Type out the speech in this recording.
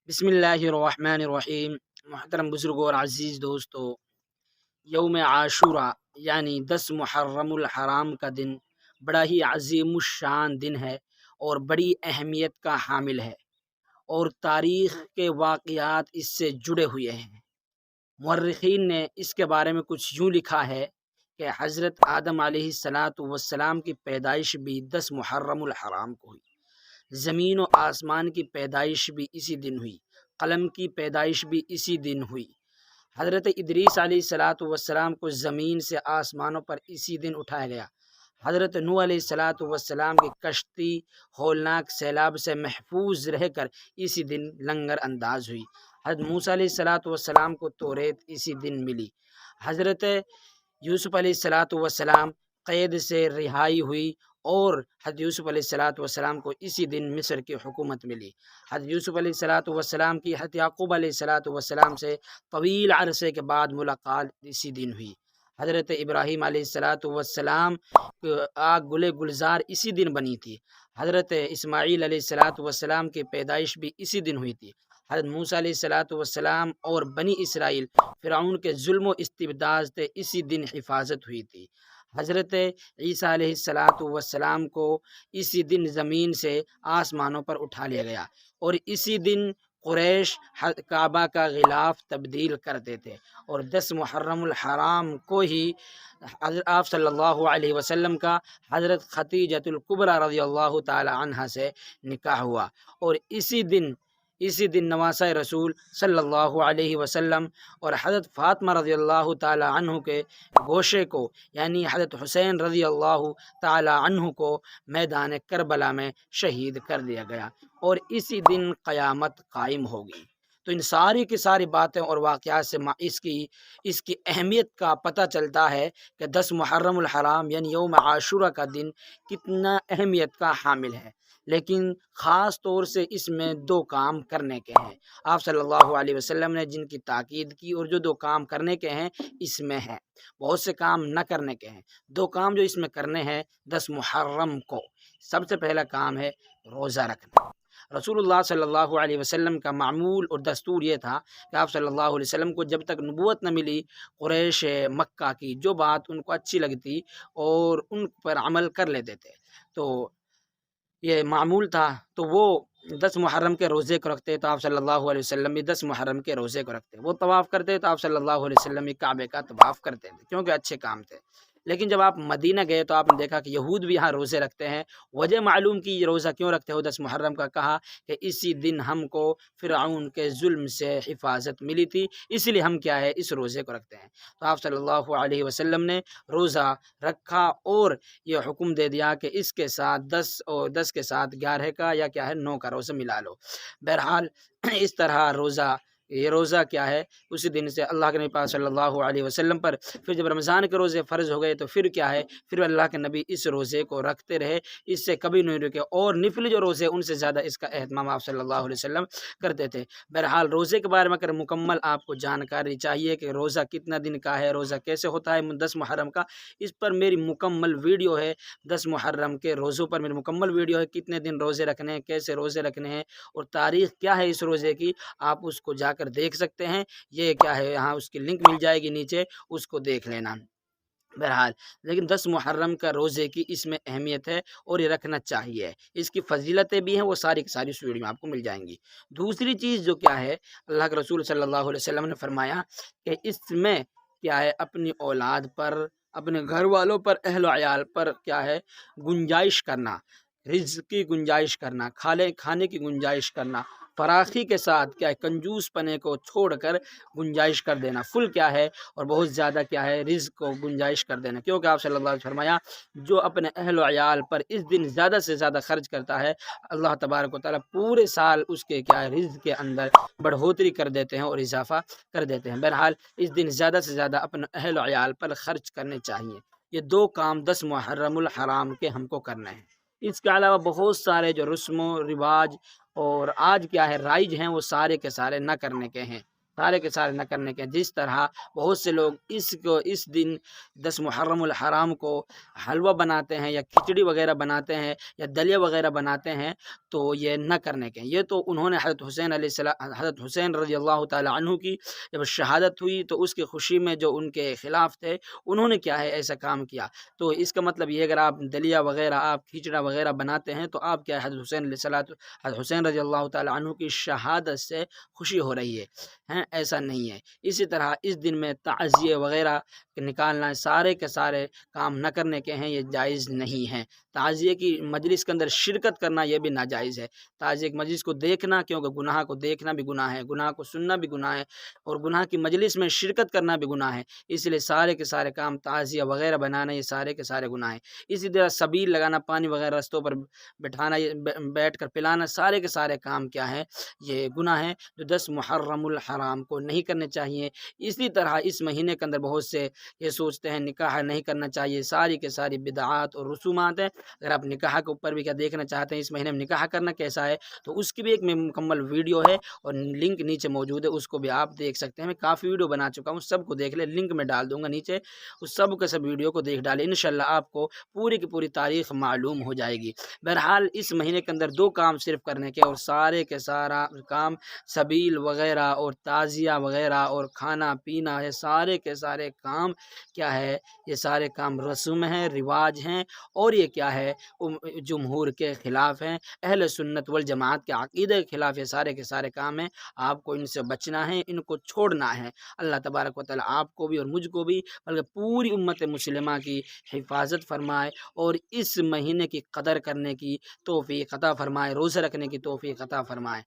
بسم اللہ الرحمن الرحیم۔ محترم بزرگوں اور عزیز دوستو، یوم عاشورہ یعنی 10 محرم الحرام کا دن بڑا ہی عظیم الشان دن ہے اور بڑی اہمیت کا حامل ہے، اور تاریخ کے واقعات اس سے جڑے ہوئے ہیں۔ مورخین نے اس کے بارے میں کچھ یوں لکھا ہے کہ حضرت آدم علیہ السلام کی پیدائش بھی 10 محرم الحرام کو ہوئی، زمین و آسمان کی پیدائش بھی اسی دن ہوئی، قلم کی پیدائش بھی اسی دن ہوئی۔ حضرت ادریس علیہ السلام کو زمین سے آسمانوں پر اسی دن اٹھایا گیا۔ حضرت نوح علیہ السلام کی کشتی ہولناک سیلاب سے محفوظ رہ کر اسی دن لنگر انداز ہوئی۔ حضرت موسیٰ علیہ السلام کو توریت اسی دن ملی۔ حضرت یوسف علیہ السلام قید سے رہائی ہوئی اور حضرت یوسف علیہ السلام کو اسی دن مصر کی حکومت ملی۔ حضرت یوسف علیہ السلام کی حضرت یعقوب علیہ السلام سے طویل عرصے کے بعد ملاقات اسی دن ہوئی۔ حضرت ابراہیم علیہ السلام آگ گلے گلزار اسی دن بنی تھی۔ حضرت اسماعیل علیہ السلام کی پیدائش بھی اسی دن ہوئی تھی۔ حضرت موسیٰ علیہ السلام اور بنی اسرائیل فرعون کے ظلم و استبداد سے اسی دن حفاظت ہوئی تھی۔ حضرت عیسیٰ علیہ السلام کو اسی دن زمین سے آسمانوں پر اٹھا لیا گیا، اور اسی دن قریش کعبہ کا غلاف تبدیل کرتے تھے، اور 10 محرم الحرام کو ہی حضرت آپ صلی اللہ علیہ وسلم کا حضرت خدیجۃ الکبریٰ رضی اللہ تعالی عنہا سے نکاح ہوا، اور اسی دن نواسہ رسول صلی اللہ علیہ وسلم اور حضرت فاطمہ رضی اللہ تعالی عنہ کے گوشے کو یعنی حضرت حسین رضی اللہ تعالی عنہ کو میدان کربلا میں شہید کر دیا گیا، اور اسی دن قیامت قائم ہوگی۔ تو ان ساری کی ساری باتیں اور واقعات سے اس کی اہمیت کا پتہ چلتا ہے کہ 10 محرم الحرام یعنی یوم عاشورہ کا دن کتنا اہمیت کا حامل ہے، لیکن خاص طور سے اس میں 2 کام کرنے کے ہیں۔ آپ صلی اللہ علیہ وسلم نے جن کی تاکید کی، اور جو 2 کام کرنے کے ہیں اس میں ہیں، بہت سے کام نہ کرنے کے ہیں۔ 2 کام جو اس میں کرنے ہیں 10 محرم کو، سب سے پہلا کام ہے روزہ رکھنا۔ رسول اللہ صلی اللہ علیہ وسلم کا معمول اور دستور یہ تھا کہ آپ صلی اللہ علیہ وسلم کو جب تک نبوت نہ ملی، قریش مکہ کی جو بات ان کو اچھی لگتی اور ان پر عمل کر لیتے تھے، تو یہ معمول تھا، تو وہ 10 محرم کے روزے کو رکھتے، تو آپ صلی اللہ علیہ وسلم بھی 10 محرم کے روزے کو رکھتے۔ وہ طواف کرتے تو آپ صلی اللہ علیہ وسلم بھی کعبے کا طواف کرتے تھے، کیونکہ اچھے کام تھے۔ لیکن جب آپ مدینہ گئے تو آپ نے دیکھا کہ یہود بھی یہاں روزے رکھتے ہیں۔ وجہ معلوم کی یہ روزہ کیوں رکھتے ہو 10 محرم کا؟ کہا کہ اسی دن ہم کو فرعون کے ظلم سے حفاظت ملی تھی، اس لیے ہم کیا ہے اس روزے کو رکھتے ہیں۔ تو آپ صلی اللہ علیہ وسلم نے روزہ رکھا اور یہ حکم دے دیا کہ اس کے ساتھ 10 اور 10 کے ساتھ 11 کا یا کیا ہے 9 کا روزہ ملا لو۔ بہرحال اس طرح یہ روزہ کیا ہے اسی دن سے اللہ کے نبی پاک صلی اللہ علیہ وسلم پر پھر جب رمضان کے روزے فرض ہو گئے تو پھر کیا ہے پھر اللہ کے نبی اس روزے کو رکھتے رہے، اس سے کبھی نہیں رکے، اور نفلی جو روزے ان سے زیادہ اس کا اہتمام آپ صلی اللہ علیہ وسلم کرتے تھے۔ بہرحال روزے کے بارے میں اگر مکمل آپ کو جانکاری چاہیے کہ روزہ کتنا دن کا ہے، روزہ کیسے ہوتا ہے 10 محرم کا، اس پر میری مکمل ویڈیو ہے۔ 10 محرم کے روزوں پر میری مکمل ویڈیو ہے، کتنے دن روزے رکھنے ہیں، کیسے روزے رکھنے ہیں، اور تاریخ کیا ہے اس روزے کی، آپ اس کو جا کر دیکھ سکتے ہیں۔ یہ کیا ہے یہاں اس کی لنک مل جائے گی نیچے، اس کو دیکھ لینا۔ بہرحال لیکن 10 محرم کا روزے کی اس میں اہمیت ہے اور یہ رکھنا چاہیے، اس کی فضیلتیں بھی ہیں، وہ ساری کی ساری اس ویڈیو میں آپ کو مل جائیں گی۔ دوسری چیز جو کیا ہے، اللہ کے رسول صلی اللہ علیہ وسلم نے فرمایا کہ اس میں کیا ہے اپنی اولاد پر، اپنے گھر والوں پر، اہل و عیال پر کیا ہے گنجائش کرنا، رزق کی گنجائش کرنا، کھانے کی گنجائش کرنا، فراخی کے ساتھ کیا ہے کنجوس پنے کو چھوڑ کر گنجائش کر دینا، فل کیا ہے اور بہت زیادہ کیا ہے رزق کو گنجائش کر دینا، کیونکہ آپ صلی اللہ علیہ وسلم فرمایا جو اپنے اہل و عیال پر اس دن زیادہ سے زیادہ خرچ کرتا ہے، اللہ تبارک و تعالیٰ پورے سال اس کے کیا ہے رزق کے اندر بڑھوتری کر دیتے ہیں اور اضافہ کر دیتے ہیں۔ بہرحال اس دن زیادہ سے زیادہ اپنے اہل و عیال پر خرچ کرنے چاہیے۔ یہ 2 کام 10 محرم الحرام کے ہم کو کرنے ہیں۔ اس کے علاوہ بہت سارے جو رسم و رواج اور آج کیا ہے رائج ہیں وہ سارے کے سارے نہ کرنے کے ہیں۔ سارے کے سارے نہ کرنے کے ہیں۔ جس طرح بہت سے لوگ اس دن 10 محرم الحرام کو حلوہ بناتے ہیں یا کھچڑی وغیرہ بناتے ہیں یا دلیہ وغیرہ بناتے ہیں، تو یہ نہ کرنے کے ہیں۔ یہ تو انہوں نے حضرت حسین رضی اللہ تعالی عنہ کی جب شہادت ہوئی تو اس کی خوشی میں جو ان کے خلاف تھے انہوں نے کیا ہے ایسا کام کیا، تو اس کا مطلب یہ اگر آپ دلیہ وغیرہ آپ کھچڑا وغیرہ بناتے ہیں تو آپ کیا ہے حضرت حسین رضی اللہ تعالی عنہ کی شہادت سے خوشی ہو رہی ہے، ایسا نہیں ہے۔ اسی طرح اس دن میں تعزیے وغیرہ نکالنا سارے کے سارے کام نہ کرنے کے ہیں، یہ جائز نہیں ہے۔ تعزیے کی مجلس کے اندر شرکت کرنا یہ بھی ناجائز ہے۔ تعزیے کی مجلس کو دیکھنا، کیونکہ گناہ کو دیکھنا بھی گناہ ہے، گناہ کو سننا بھی گناہ ہے، اور گناہ کی مجلس میں شرکت کرنا بھی گناہ ہے۔ اس لیے سارے کے سارے کام تعزیہ وغیرہ بنانا یہ سارے کے سارے گناہ ہیں۔ اسی طرح سبیل لگانا، پانی وغیرہ رستوں پر بٹھانا، بیٹھ کر پلانا، سارے کے سارے کام کیا ہے یہ گناہ ہے جو 10 محرم الحرام کو نہیں کرنے چاہیے۔ اسی طرح اس مہینے کے اندر بہت سے یہ سوچتے ہیں نکاح نہیں کرنا چاہیے، ساری کے ساری بدعات اور رسومات ہیں۔ اگر آپ نکاح کے اوپر بھی کیا دیکھنا چاہتے ہیں اس مہینے میں نکاح کرنا کیسا ہے تو اس کی بھی ایک مکمل ویڈیو ہے اور لنک نیچے موجود ہے، اس کو بھی آپ دیکھ سکتے ہیں۔ میں کافی ویڈیو بنا چکا ہوں، سب کو دیکھ لیں، لنک میں ڈال دوں گا نیچے، اس سب کے سب ویڈیو کو دیکھ ڈالیں، انشاءاللہ آپ کو پوری کی پوری تاریخ معلوم ہو جائے گی۔ بہرحال اس مہینے کے اندر 2 کام صرف کرنے کے، اور سارے کے سارا کام سبیل وغیرہ اور تعزیہ وغیرہ اور کھانا پینا، یہ سارے کے سارے کام کیا ہے، یہ سارے کام رسم ہیں، رواج ہیں، اور یہ کیا ہے جمہور کے خلاف ہیں، اہل سنت والجماعت کے عقیدے کے خلاف یہ سارے کے سارے کام ہیں۔ آپ کو ان سے بچنا ہے، ان کو چھوڑنا ہے۔ اللہ تبارک و تعالی آپ کو بھی اور مجھ کو بھی بلکہ پوری امت مسلمہ کی حفاظت فرمائے، اور اس مہینے کی قدر کرنے کی توفیق عطا فرمائے، روزہ رکھنے کی توفیق عطا فرمائے۔